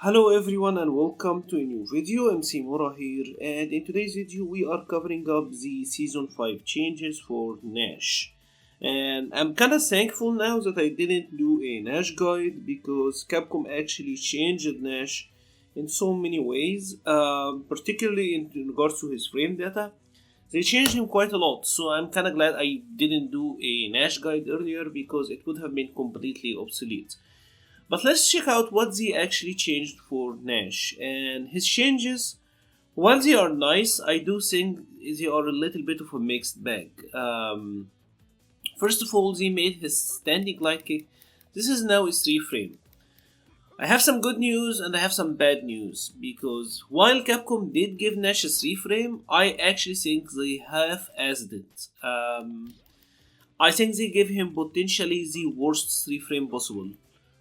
Hello everyone and welcome to a new video. MC-Mura here, and in today's video we are covering up the season 5 changes for Nash. And I'm kinda thankful now that I didn't do a Nash guide because Capcom actually changed Nash in so many ways, particularly in regards to his frame data. They changed him quite a lot, so I'm kinda glad I didn't do a Nash guide earlier because it would have been completely obsolete. But let's check out what they actually changed for Nash. And his changes, while they are nice, I do think they are a little bit of a mixed bag. First of all, they made his standing light kick. This is now a 3 frame. I have some good news and I have some bad news, because while Capcom did give Nash a 3 frame, I actually think they half-assed it. I think they gave him potentially the worst 3 frame possible,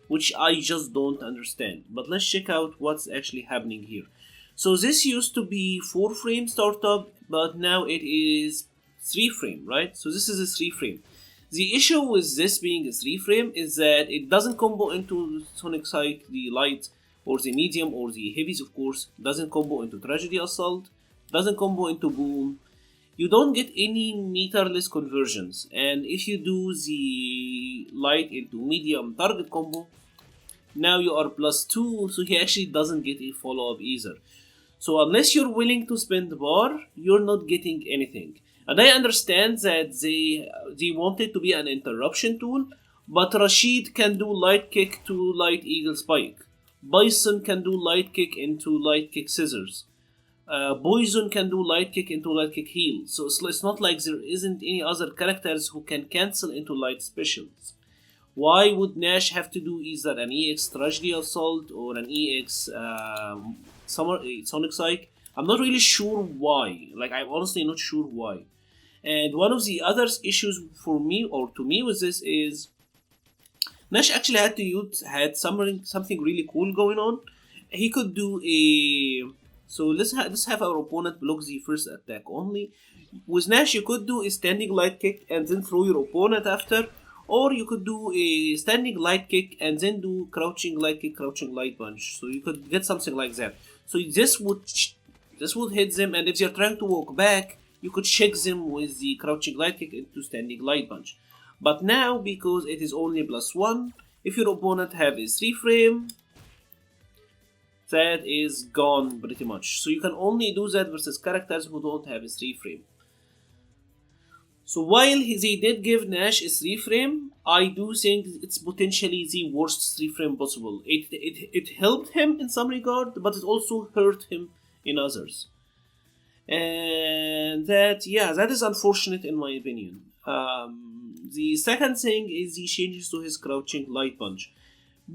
which I just don't understand. But let's check out what's actually happening here. So this used to be 4 frame startup, but now it is 3 frame, right? So this is a 3 frame. The issue with this being a 3 frame is that it doesn't combo into Sonic Scythe, the light, or the medium, or the heavies, of course. Doesn't combo into Tragedy Assault, doesn't combo into Boom. You don't get any meterless conversions, and if you do the light into medium target combo, now you are +2, so he actually doesn't get a follow-up either. So unless you're willing to spend the bar, you're not getting anything. And I understand that they want it to be an interruption tool, but Rashid can do light kick to light eagle spike. Bison can do light kick into light kick scissors. Poison can do light kick into light kick heal. So it's not like there isn't any other characters who can cancel into light specials. Why would Nash have to do either an EX Tragedy Assault or an EX Sonic Psych? I'm not really sure why. I'm honestly not sure why. And one of the other issues for me, or to me, with this is Nash actually had something really cool going on. He could do a... So let's have our opponent block the first attack only. With Nash, you could do a standing light kick and then throw your opponent after. Or you could do a standing light kick and then do crouching light kick, crouching light punch. So you could get something like that. So this would hit them, and if they're trying to walk back, you could shake them with the crouching light kick into standing light punch. But now, because it is only +1, if your opponent have a 3 frame, that is gone pretty much. So you can only do that versus characters who don't have a 3 frame. So while they did give Nash a 3 frame, I do think it's potentially the worst 3 frame possible. It helped him in some regard, but it also hurt him in others. And that is unfortunate in my opinion. The second thing is the changes to his crouching light punch.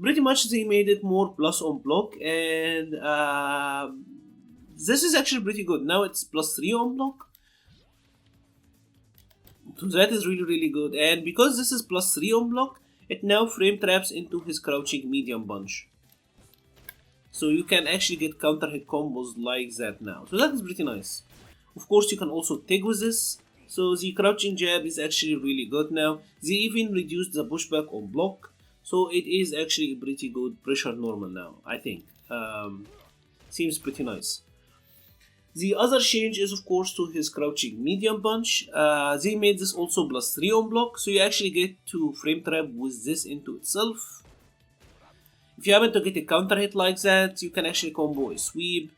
Pretty much they made it more plus on block, and this is actually pretty good. Now it's +3 on block. So that is really good, and because this is +3 on block, it now frame traps into his crouching medium punch. So you can actually get counter hit combos like that now. So that is pretty nice. Of course, you can also TIG with this. So the crouching jab is actually really good now. They even reduced the pushback on block. So it is actually a pretty good pressure normal now, I think. Seems pretty nice. The other change is, of course, to his crouching medium punch. They made this also +3 on block, so you actually get to frame trap with this into itself. If you happen to get a counter hit like that, you can actually combo a sweep.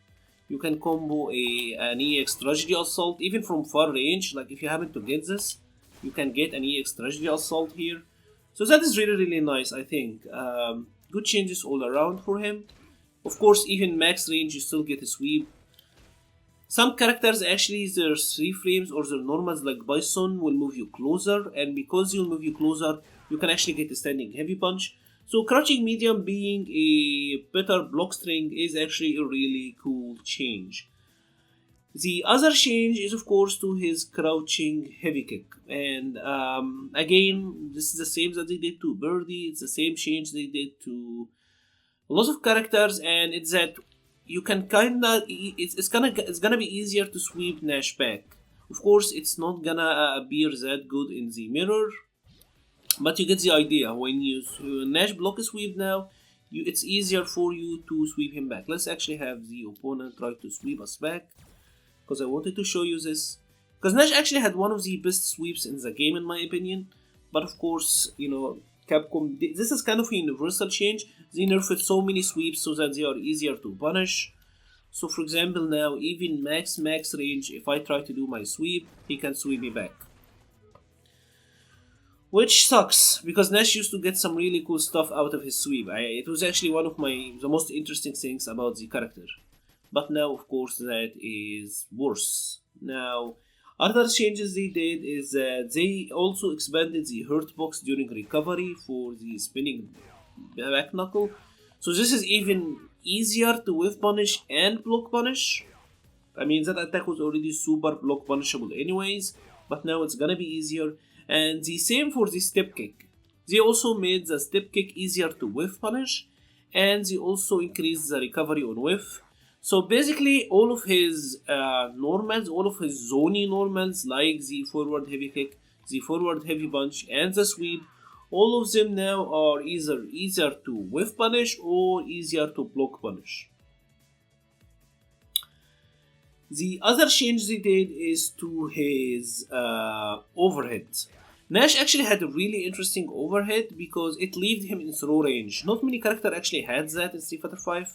You can combo an EX Tragedy Assault, even from far range. Like if you happen to get this, you can get an EX Tragedy Assault here. So that is really nice, I think. Good changes all around for him. Of course, even max range, you still get a sweep. Some characters actually, their 3 frames or their normals like Bison will move you closer, and because you'll move you closer, you can actually get a standing heavy punch. So crouching medium being a better block string is actually a really cool change. The other change is, of course, to his crouching heavy kick, and again, this is the same that they did to Birdie. It's the same change they did to a lot of characters, and it's that you can it's gonna be easier to sweep Nash back. Of course, it's not gonna appear that good in the mirror, but you get the idea. When you Nash block a sweep now, it's easier for you to sweep him back. Let's actually have the opponent try to sweep us back, because I wanted to show you this. Because Nash actually had one of the best sweeps in the game in my opinion. But of course, you know, Capcom, this is kind of a universal change. They nerfed so many sweeps so that they are easier to punish. So for example now, even max range, if I try to do my sweep, he can sweep me back. Which sucks, because Nash used to get some really cool stuff out of his sweep. It was actually one of the most interesting things about the character. But now of course that is worse. Now, other changes they did is that they also expanded the hurt box during recovery for the spinning back knuckle. So this is even easier to whiff punish and block punish. I mean, that attack was already super block punishable anyways, but now it's gonna be easier. And the same for the step kick. They also made the step kick easier to whiff punish, and they also increased the recovery on whiff. So basically all of his normals, all of his zony normals like the forward heavy kick, the forward heavy punch and the sweep, all of them now are either easier to whiff punish or easier to block punish. The other change they did is to his overhead. Nash actually had a really interesting overhead because it left him in throw range. Not many characters actually had that in Street Fighter V.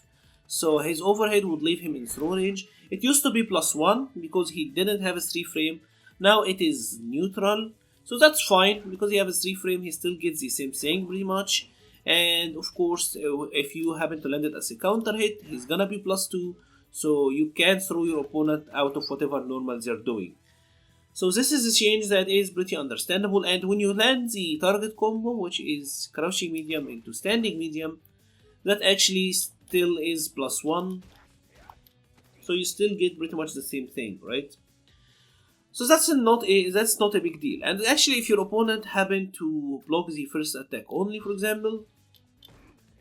So his overhead would leave him in throw range. It used to be +1 because he didn't have a 3 frame. Now it is neutral. So that's fine, because he has a 3 frame, he still gets the same thing pretty much. And of course, if you happen to land it as a counter hit, he's gonna be +2. So you can throw your opponent out of whatever normals they're doing. So this is a change that is pretty understandable. And when you land the target combo, which is crouching medium into standing medium, that actually still is +1. So you still get pretty much the same thing, right? So that's not a big deal. And actually, if your opponent happen to block the first attack only, for example,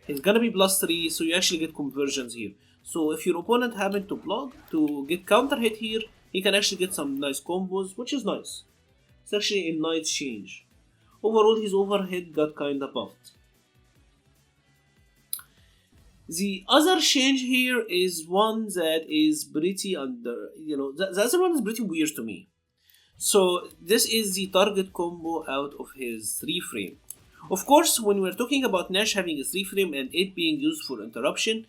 it's gonna be +3, so you actually get conversions here. So if your opponent happen to block to get counter hit here, he can actually get some nice combos, which is nice. It's actually a nice change. Overall, his overhead got kinda buffed. The other change here is one that is pretty the other one is pretty weird to me. So this is the target combo out of his 3 frame. Of course, when we're talking about Nash having a 3 frame and it being used for interruption,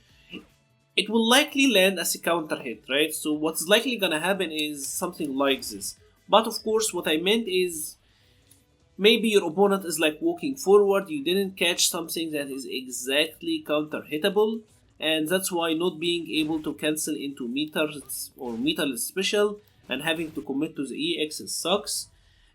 it will likely land as a counter hit, right? So what's likely gonna happen is something like this. But of course, what I meant is maybe your opponent is like walking forward, you didn't catch something that is exactly counter hittable, and that's why not being able to cancel into meters or meterless special and having to commit to the EX sucks.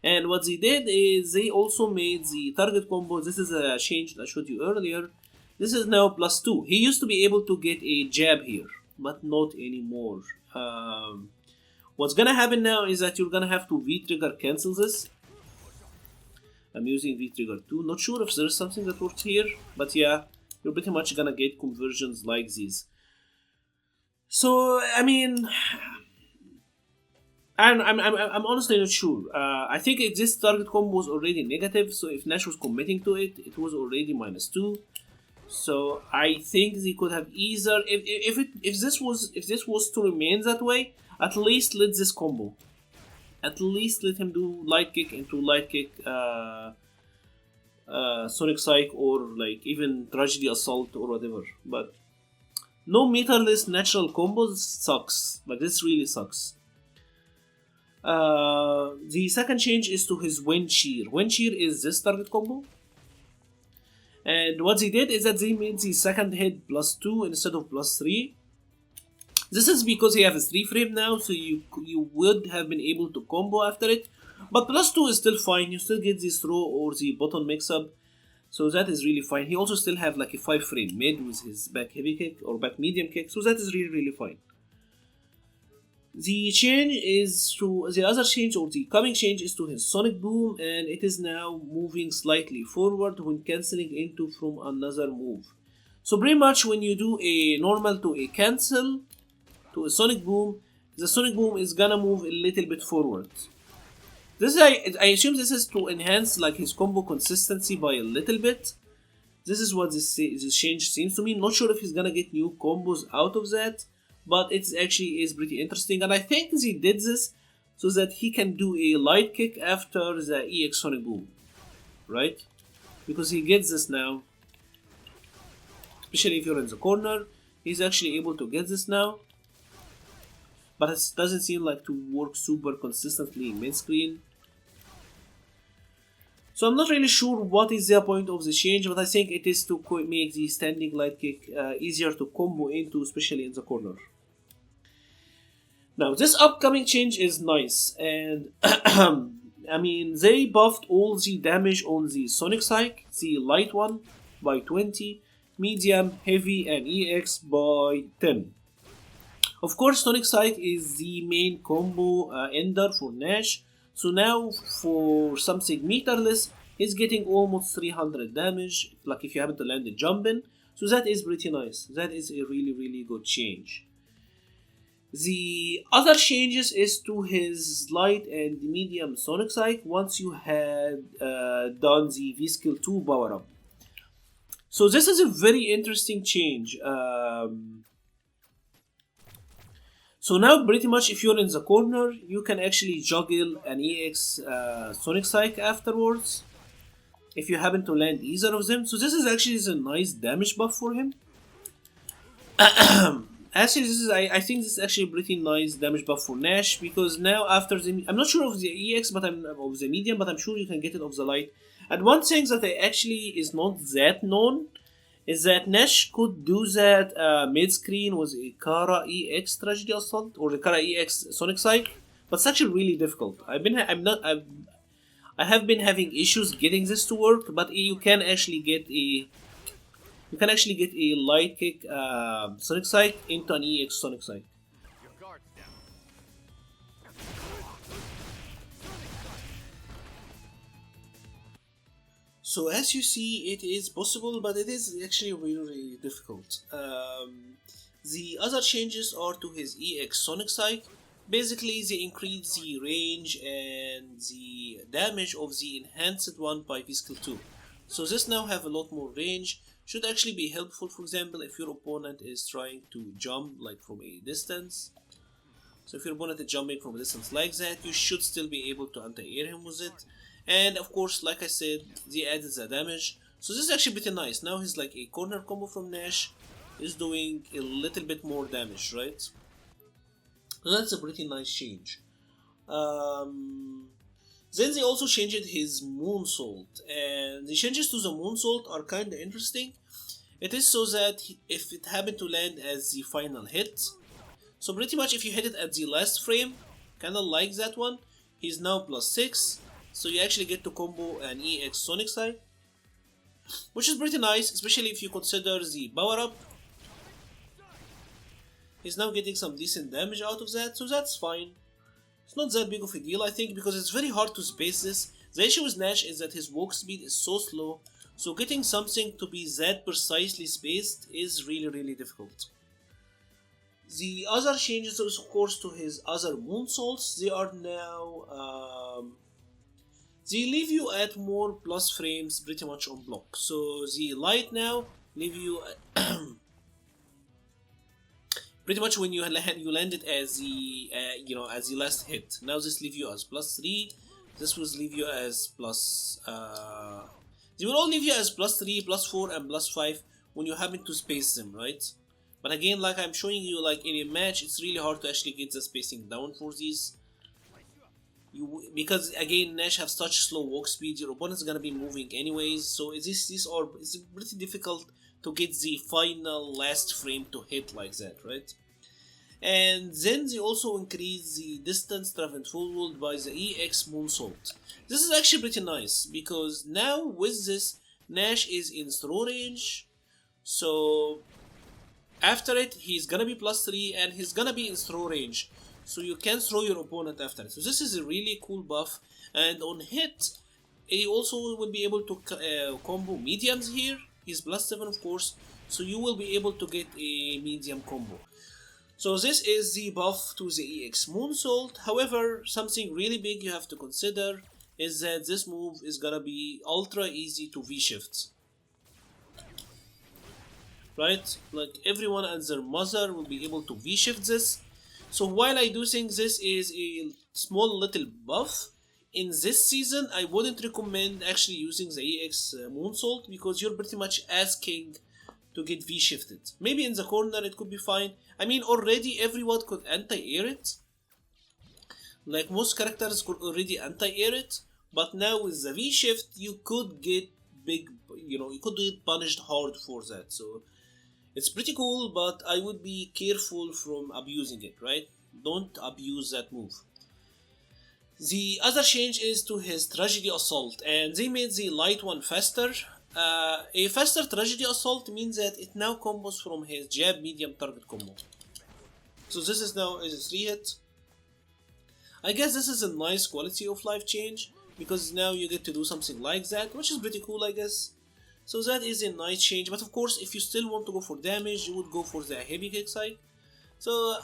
And what they did is they also made the target combo. This is a change that I showed you earlier. This is now +2. He used to be able to get a jab here, but not anymore. What's gonna happen now is that you're gonna have to V-trigger cancel this. I'm using V-trigger 2. Not sure if there's something that works here, but yeah, you're pretty much gonna get conversions like these. So I mean, I'm honestly not sure. I think this target combo was already negative, so if Nash was committing to it, it was already -2. So I think they could have either, if this was to remain that way, at least let this combo. At least let him do light kick into light kick, Sonic Psych, or like even Tragedy Assault or whatever. But no meterless natural combos sucks. Like, this really sucks. The second change is to his Wind Shear. Wind Shear is this target combo. And what they did is that they made the second hit +2 instead of +3. This is because he has a 3 frame now, so you would have been able to combo after it. But +2 is still fine, you still get the throw or the button mix-up. So that is really fine. He also still have like a 5 frame made with his back heavy kick or back medium kick, so that is really fine. The other change or the coming change is to his Sonic Boom, and it is now moving slightly forward when cancelling into from another move. So pretty much when you do a normal to a cancel to a Sonic Boom, the Sonic Boom is gonna move a little bit forward. I assume this is to enhance like his combo consistency by a little bit. This is what this change seems to me. Not sure if he's gonna get new combos out of that, but it actually is pretty interesting. And I think he did this so that he can do a light kick after the EX Sonic Boom, right? Because he gets this now, especially if you're in the corner. He's actually able to get this now, but it doesn't seem like to work super consistently in mid-screen. So I'm not really sure what is the point of the change, but I think it is to make the standing light kick easier to combo into, especially in the corner. Now this upcoming change is nice, and I mean, they buffed all the damage on the Sonic Scythe, the light one by 20, medium, heavy, and EX by 10. Of course, Sonic Scythe is the main combo ender for Nash, so now for something meterless, he's getting almost 300 damage, like if you happen to land a jump in, so that is pretty nice. That is a really good change. The other changes is to his light and medium Sonic Scythe once you had done the V-Skill 2 power up. So this is a very interesting change. So now pretty much if you're in the corner, you can actually juggle an EX Sonic Scythe afterwards, if you happen to land either of them. So this is actually a nice damage buff for him. Actually, I think this is actually a pretty nice damage buff for Nash, because now after the, I'm not sure of the EX, but I'm of the medium, but I'm sure you can get it of the light. And one thing that actually is not that known is that Nash could do that mid-screen with a Kara EX Tragedy Assault or the Kara EX Sonic Scythe, but it's actually really difficult. I have been having issues getting this to work, but you can actually get a light kick Sonic Scythe into an EX Sonic Scythe. So as you see, it is possible, but it is actually really difficult. The other changes are to his EX Sonic Scythe. Basically, they increase the range and the damage of the enhanced one by V-Skill 2. So this now have a lot more range. Should actually be helpful, for example, if your opponent is trying to jump like from a distance. So if your opponent is jumping from a distance like that, you should still be able to anti-air him with it. And of course, like I said, they added the damage. So this is actually pretty nice. Now he's like a corner combo from Nash is doing a little bit more damage, right? So that's a pretty nice change. Then they also changed his Moonsault, and the changes to the Moonsault are kind of interesting. It is so that if it happened to land as the final hit, so pretty much if you hit it at the last frame, kind of like that one, he's now +6, so you actually get to combo an EX Sonic Scythe, which is pretty nice, especially if you consider the power up. He's now getting some decent damage out of that, so that's fine. It's not that big of a deal, I think, because it's very hard to space this. The issue with Nash is that his walk speed is so slow, so getting something to be that precisely spaced is really difficult. The other changes, of course, to his other Moonsaults, they are now they leave you at more plus frames pretty much on block. So the light now leave you pretty much when you land it as the as the last hit. Now this leave you as +3. This will leave you as plus. They will all leave you as +3, +4, and +5 when you happen to space them, right? But again, like I'm showing you, like in a match, it's really hard to actually get the spacing down for these. Because again, Nash have such slow walk speed, your opponent's gonna be moving anyways. So it's pretty difficult to get the final last frame to hit like that, right? And then they also increase the distance traveled forward by the EX Moonsault. This is actually pretty nice, because now with this, Nash is in throw range, so after it he's gonna be +3 and he's gonna be in throw range, so you can throw your opponent after it. So this is a really cool buff, and on hit he also will be able to combo mediums here. He's +7 of course, so you will be able to get a medium combo. So this is the buff to the EX Moonsault. However, something really big you have to consider is that this move is gonna be ultra easy to V-shift. right? Like everyone and their mother will be able to V-shift this. So while I do think this is a small little buff, in this season I wouldn't recommend actually using the EX Moonsault because you're pretty much asking to get V-shifted. Maybe in the corner it could be fine. I mean, already everyone could anti-air it. Like most characters could already anti-air it, but now with the V-shift you could get big, you could get punished hard for that. So it's pretty cool, but I would be careful from abusing it, right? Don't abuse that move. The other change is to his Tragedy Assault, and they made the light one faster. A faster Tragedy Assault means that it now combos from his jab medium target combo. So this is now a 3 hit. I guess this is a nice quality of life change, because now you get to do something like that, which is pretty cool, I guess. So that is a nice change, but of course if you still want to go for damage, you would go for the heavy kick side. So,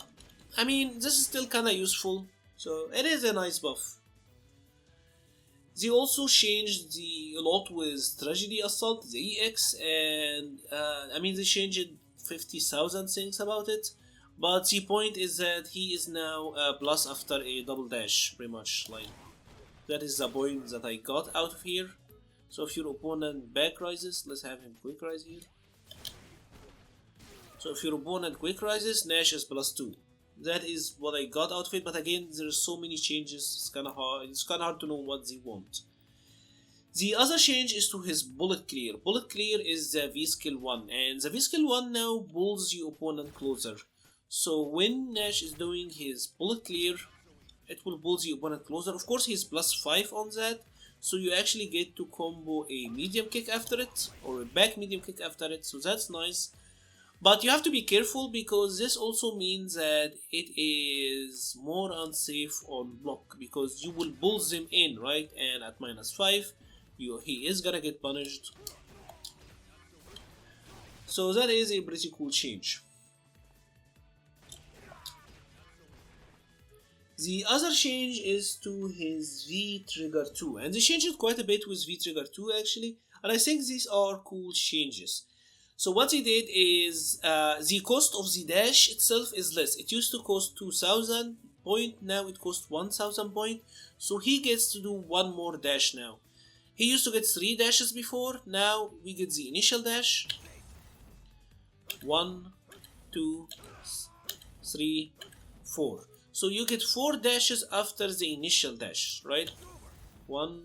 I mean, this is still kinda useful, so it is a nice buff. They also changed a lot with Tragedy Assault, the EX, and I mean they changed 50,000 things about it, but the point is that he is now plus after a double dash, pretty much. Like, that is the point that I got out of here. So if your opponent back rises, let's have him quick rise here. So if your opponent quick rises, Nash is +2. That is what I got out of it, but again, there's so many changes, it's kinda hard to know what they want. The other change is to his Bullet Clear. Bullet Clear is the V-Skill 1, and the V-Skill 1 now pulls your opponent closer. So when Nash is doing his Bullet Clear, it will pull the opponent closer. Of course, he's +5 on that, so you actually get to combo a medium kick after it, or a back medium kick after it, so that's nice. But you have to be careful because this also means that it is more unsafe on block, because you will pull them in, right? And at -5, he is gonna get punished. So that is a pretty cool change. The other change is to his V-Trigger 2, and they changed it quite a bit with V-Trigger 2 actually, and I think these are cool changes. So what they did is, the cost of the dash itself is less. It used to cost 2000 point, now it costs 1000 point, so he gets to do one more dash now. He used to get 3 dashes before, now we get the initial dash. 1, 2, 3, 4. So you get 4 dashes after the initial dash, right? 1,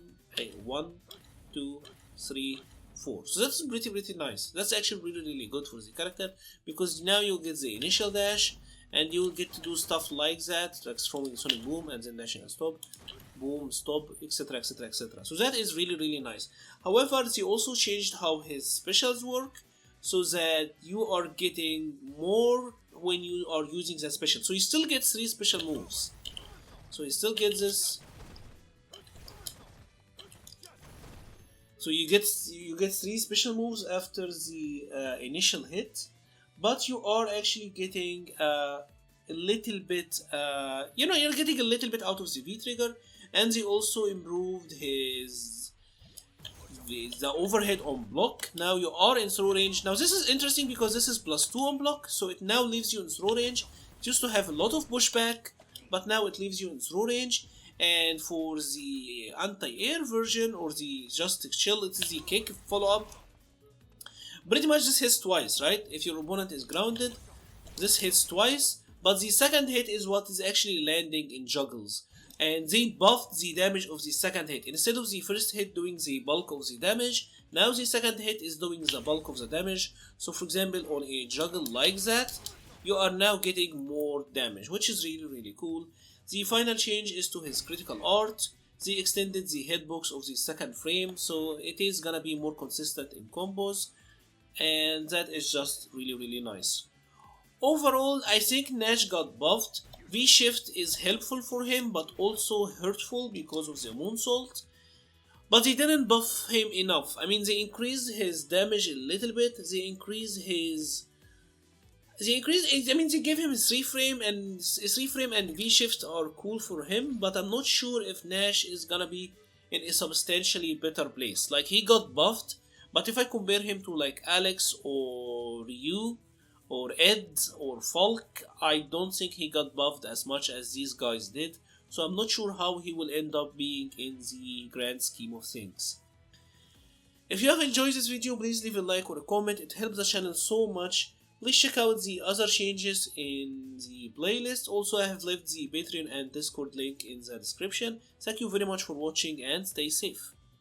2, 3, 4. So that's pretty nice. That's actually really good for the character, because now you get the initial dash and you will get to do stuff like that, like throwing Sonic Boom and then dashing and stop, boom, stop, etc, etc, etc. So that is really nice. However, they also changed how his specials work, so that you are getting more when you are using that special. So you still get 3 special moves. So you still get this. So you get 3 special moves after the initial hit, but you are actually getting a little bit, you're getting a little bit out of the V-Trigger, and they also improved the overhead on block. Now you are in throw range. Now this is interesting because this is +2 on block, so it now leaves you in throw range. It used to have a lot of pushback, but now it leaves you in throw range. And for the anti-air version, or the just chill, it is the kick follow-up. Pretty much this hits twice, right? If your opponent is grounded, this hits twice, but the second hit is what is actually landing in juggles. And they buffed the damage of the second hit. Instead of the first hit doing the bulk of the damage, now the second hit is doing the bulk of the damage. So for example, on a juggle like that, you are now getting more damage, which is really cool. The final change is to his critical art. They extended the hitbox of the second frame, so it is gonna be more consistent in combos, and that is just really nice. Overall, I think Nash got buffed. V-Shift is helpful for him, but also hurtful because of the Moonsault. But they didn't buff him enough. I mean, they increased his damage a little bit. They gave him a 3 frame, and V-Shift are cool for him, but I'm not sure if Nash is gonna be in a substantially better place. Like, he got buffed, but if I compare him to like Alex or Ryu or Ed or Falk, I don't think he got buffed as much as these guys did, so I'm not sure how he will end up being in the grand scheme of things. If you have enjoyed this video, please leave a like or a comment, it helps the channel so much. Please check out the other changes in the playlist. Also, I have left the Patreon and Discord link in the description. Thank you very much for watching and stay safe.